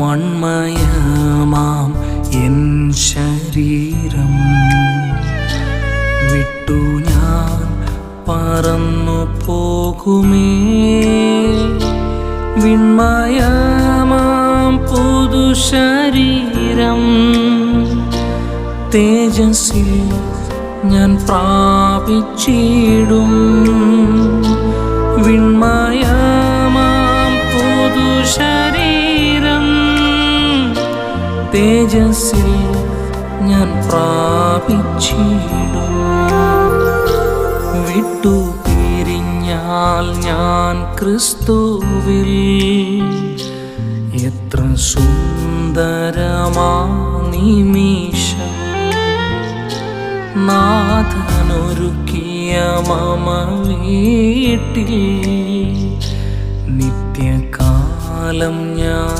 മൺമയമാം N ശരീരം വിട്ടു ഞാൻ പറന്നു പോകുമേ. വിൺമയമാം പുതുശരീരം തേജസ്സിൽ ഞാൻ പ്രാപിച്ചിടും. വിൺമയമാം പുതുശരീരം തേജസ്സിൽ ഞാൻ പ്രാപിച്ചിടും. വിട്ടു പിരിഞ്ഞാൽ ഞാൻ ക്രിസ്തുവിൽ എത്ര സുന്ദരമാ നിമിഷം. നാഥനൊരുക്കിയ മമ വീട്ടിൽ നിത്യകാലം ഞാൻ